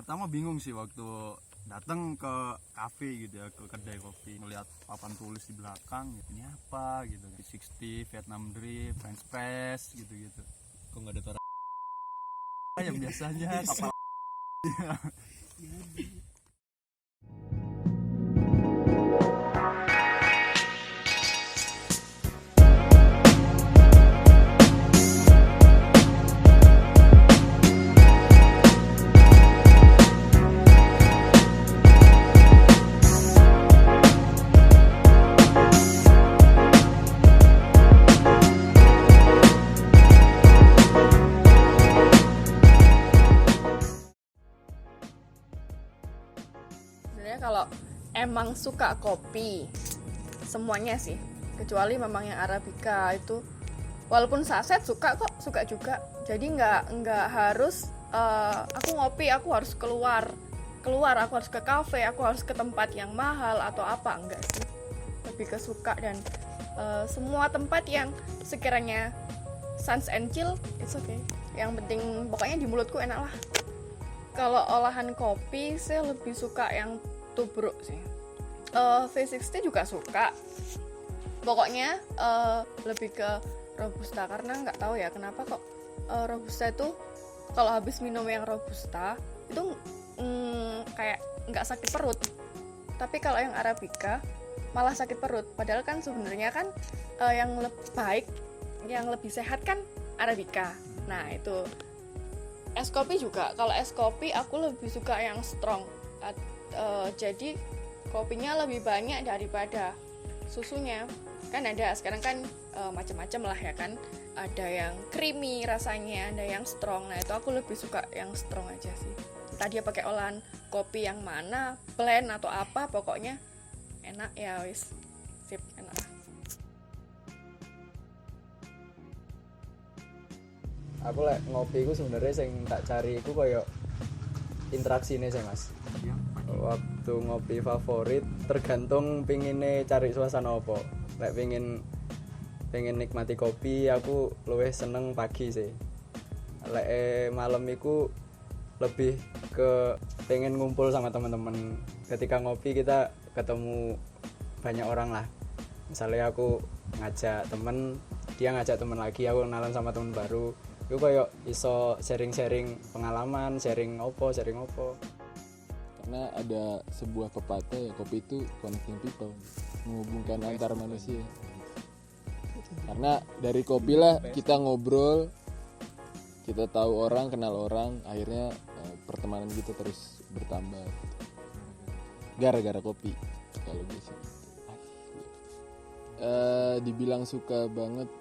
Pertama bingung sih waktu datang ke kafe gitu ya, ke kedai kopi, ngeliat papan tulis di belakang, ini apa gitu, 60, Vietnam Drip, French Press gitu-gitu. Kok nggak ada suara Yang biasanya kapal. Sebenarnya kalau emang suka kopi, semuanya sih, kecuali memang yang Arabica itu, walaupun saset suka juga. Jadi nggak harus aku ngopi aku harus keluar, aku harus ke kafe, aku harus ke tempat yang mahal atau apa, enggak sih. Lebih ke suka dan semua tempat yang sekiranya sans and chill, it's okay. Yang penting pokoknya di mulutku enak lah. Kalau olahan kopi, saya lebih suka yang tubruk sih. V60 juga suka. Pokoknya lebih ke Robusta, karena nggak tahu ya kenapa kok Robusta itu kalau habis minum yang Robusta itu kayak nggak sakit perut. Tapi kalau yang Arabica malah sakit perut. Padahal kan sebenarnya kan yang lebih baik, yang lebih sehat kan Arabica. Nah itu. Es kopi juga, kalau es kopi aku lebih suka yang strong. Jadi kopinya lebih banyak daripada susunya. Kan ada sekarang kan macam-macam lah ya kan. Ada yang creamy rasanya, ada yang strong. Nah itu aku lebih suka yang strong aja sih. Entah dia pakai olahan kopi yang mana, blend atau apa, pokoknya enak ya wis. Sip, enak lah. Aku ngopi ku sebenarnya sing tak cari iku koyo interaksine sih Mas. Waktu ngopi favorit tergantung pingine cari suasana apa. Lek pengen nikmati kopi aku luwih seneng pagi sih. Lek malam iku lebih ke pengen ngumpul sama teman-teman. Ketika ngopi kita ketemu banyak orang lah. Misalnya aku ngajak temen, dia ngajak temen lagi, aku kenalan sama temen baru. Itu kayak iso sharing pengalaman, sharing opo. karena ada sebuah pepatah ya, kopi itu connecting people, menghubungkan antar manusia. Karena dari kopi lah kita ngobrol, kita tahu orang, kenal orang, akhirnya pertemanan kita terus bertambah gara-gara kopi. Kalau gue sih dibilang suka banget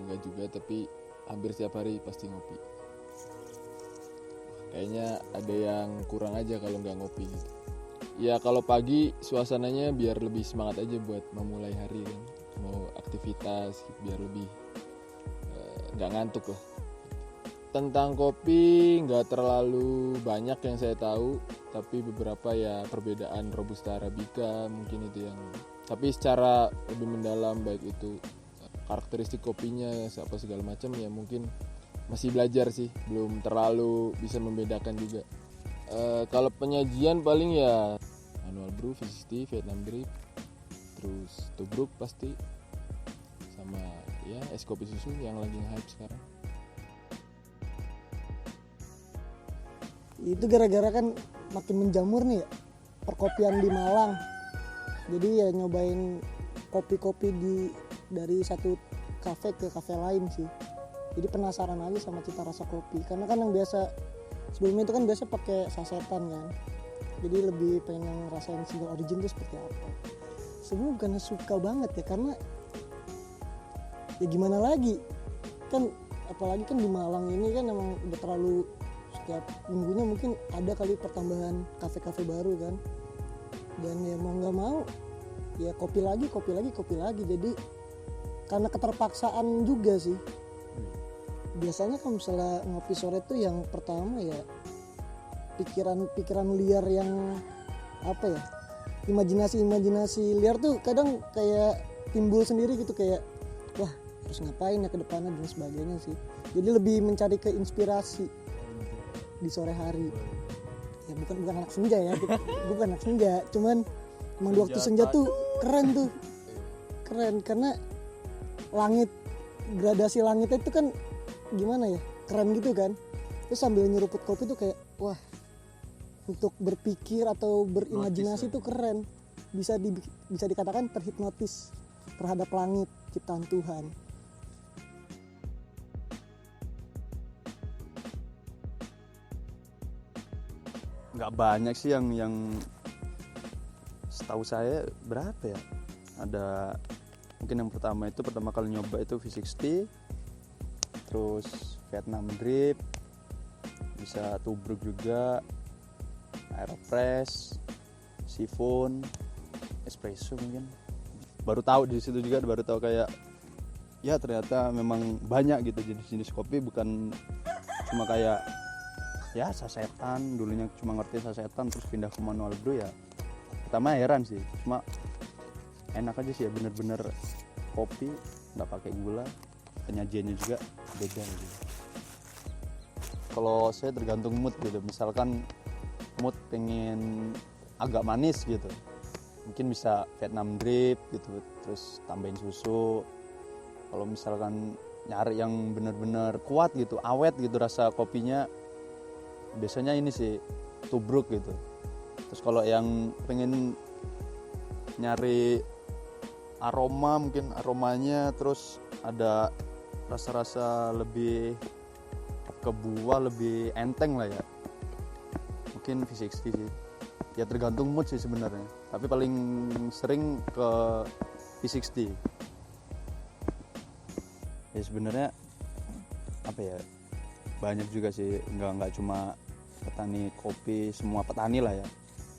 enggak juga, tapi hampir setiap hari pasti ngopi. Kayaknya ada yang kurang aja kalau nggak ngopi gitu. Ya kalau pagi suasananya biar lebih semangat aja buat memulai hari kan, mau aktivitas biar lebih nggak ngantuk lah. Tentang kopi nggak terlalu banyak yang saya tahu, tapi beberapa ya perbedaan Robusta Arabica mungkin itu yang. Tapi secara lebih mendalam baik itu karakteristik kopinya apa segala macam ya mungkin masih belajar sih, belum terlalu bisa membedakan juga. Kalau penyajian paling ya manual brew, V60, Vietnam Drip, terus tubruk pasti, sama ya es kopi susu yang lagi hype sekarang. Itu gara-gara kan makin menjamur nih ya perkopian di Malang. Jadi ya nyobain kopi-kopi dari satu kafe ke kafe lain sih. Jadi penasaran aja sama cita rasa kopi. Karena kan yang biasa sebelumnya itu kan biasa pakai sasetan kan. Jadi lebih pengen ngerasain single origin itu seperti apa. Sebenarnya bukan suka banget ya, karena ya gimana lagi. Kan apalagi kan di Malang ini kan emang udah terlalu setiap minggunya mungkin ada kali pertambahan kafe-kafe baru kan. Dan ya mau nggak mau ya kopi lagi. Jadi karena keterpaksaan juga sih. Biasanya kalau misalnya ngopi sore tuh yang pertama ya pikiran liar yang apa ya, imajinasi liar tuh kadang kayak timbul sendiri gitu, kayak wah harus ngapain ya ke depannya dan sebagainya sih. Jadi lebih mencari keinspirasi di sore hari. ya bukan anak senja ya, gue bukan anak senja, cuman emang di waktu senja tuh keren karena langit, gradasi langitnya itu kan gimana ya, keren gitu kan. Terus sambil nyeruput kopi tuh kayak wah, untuk berpikir atau berimajinasi tuh keren, bisa dikatakan terhipnotis terhadap langit ciptaan Tuhan. Nggak banyak sih yang setahu saya berapa ya, ada mungkin yang pertama kali nyoba itu V60, terus Vietnam Drip, bisa tubruk juga, Aeropress, Siphon, Espresso mungkin. Baru tahu di situ juga, baru tahu kayak ya ternyata memang banyak gitu jenis kopi, bukan cuma kayak ya sasetan. Dulunya cuma ngerti sasetan terus pindah ke manual brew ya. Pertama heran sih, cuma enak aja sih ya, bener-bener kopi nggak pakai gula, penyajiannya juga beda gitu. Kalau saya tergantung mood gitu, misalkan mood pengen agak manis gitu, mungkin bisa Vietnam Drip gitu, terus tambahin susu. Kalau misalkan nyari yang bener-bener kuat gitu, awet gitu rasa kopinya, biasanya ini sih tubruk gitu. Terus kalau yang pengen nyari aroma, mungkin aromanya terus ada rasa-rasa lebih ke buah, lebih enteng lah ya, mungkin V60 sih. Ya tergantung mood sih sebenarnya, tapi paling sering ke V60. Ya sebenarnya apa ya, banyak juga sih, nggak cuma petani kopi, semua petani lah ya,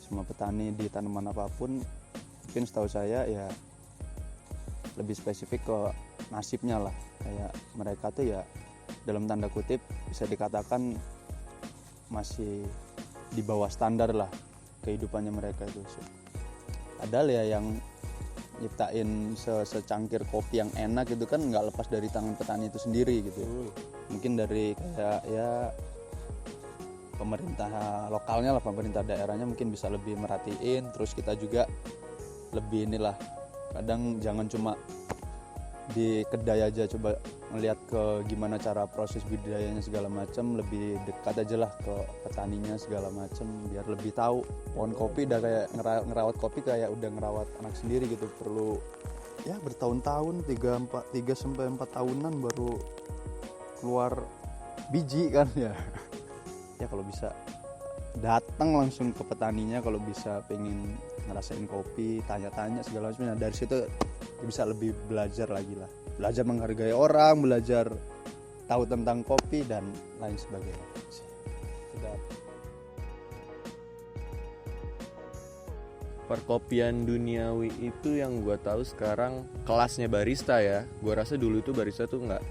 semua petani di tanaman apapun mungkin setahu saya ya lebih spesifik ke nasibnya lah. Kayak mereka tuh ya dalam tanda kutip bisa dikatakan masih di bawah standar lah kehidupannya mereka itu. Padahal ya yang nyiptain secangkir kopi yang enak itu kan nggak lepas dari tangan petani itu sendiri gitu. Mungkin dari kayak ya pemerintah lokalnya lah, pemerintah daerahnya mungkin bisa lebih merhatiin. Terus kita juga lebih inilah, kadang jangan cuma di kedai aja, coba melihat ke gimana cara proses budidayanya segala macam, lebih dekat aja lah ke petaninya segala macam, biar lebih tahu. Pohon kopi udah kayak ngerawat kopi kayak udah ngerawat anak sendiri gitu, perlu ya bertahun-tahun, 3-4 tahunan baru keluar biji kan ya. Ya kalau bisa datang langsung ke petaninya, kalau bisa pengen ngerasain kopi, tanya-tanya segala macam. Nah, dari situ bisa lebih belajar lagi lah, belajar menghargai orang, belajar tahu tentang kopi dan lain sebagainya. Sudah. Perkopian duniawi itu yang gue tahu sekarang kelasnya barista ya. Gue rasa dulu tuh barista tuh nggak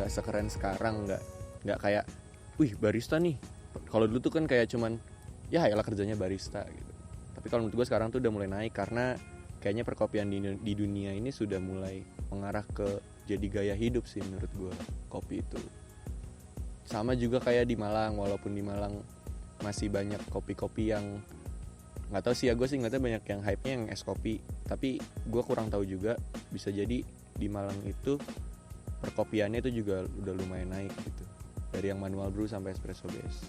sekeren sekarang, nggak kayak wih barista nih. Kalau dulu tuh kan kayak cuman ya elah kerjanya barista gitu. Tapi kalau menurut gue sekarang tuh udah mulai naik, karena kayaknya perkopian di dunia ini sudah mulai mengarah ke jadi gaya hidup sih menurut gue, kopi itu. Sama juga kayak di Malang, walaupun di Malang masih banyak kopi-kopi yang nggak tahu sih ya, gue sih ngeliatnya banyak yang hype-nya yang es kopi, tapi gue kurang tahu juga. Bisa jadi di Malang itu perkopiannya itu juga udah lumayan naik gitu, dari yang manual brew sampai espresso base.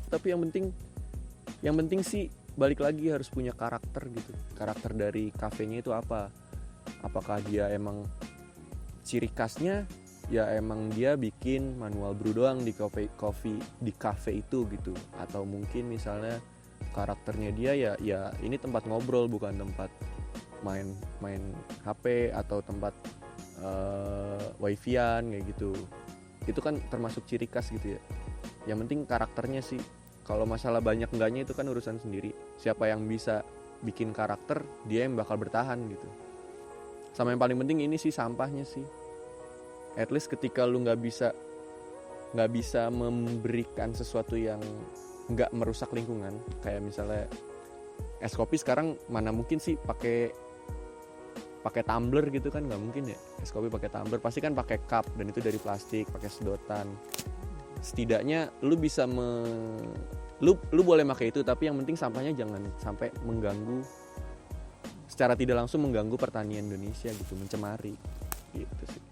Tapi yang penting sih balik lagi harus punya karakter gitu. Karakter dari kafenya itu apa? Apakah dia emang ciri khasnya ya emang dia bikin manual brew doang di cafe itu gitu, atau mungkin misalnya karakternya dia ya ini tempat ngobrol, bukan tempat main HP atau tempat wifi-an kayak gitu. Itu kan termasuk ciri khas gitu ya. Yang penting karakternya sih. Kalau masalah banyak enggaknya itu kan urusan sendiri. Siapa yang bisa bikin karakter, dia yang bakal bertahan gitu. Sama yang paling penting ini sih sampahnya sih. At least ketika lu nggak bisa memberikan sesuatu yang nggak merusak lingkungan, kayak misalnya es kopi sekarang mana mungkin sih pakai tumbler gitu kan, nggak mungkin ya. Es kopi pakai tumbler pasti kan pakai cup, dan itu dari plastik, pakai sedotan. setidaknya lu bisa lu boleh pakai itu, tapi yang penting sampahnya jangan sampai mengganggu, secara tidak langsung mengganggu pertanian Indonesia gitu, mencemari gitu sih.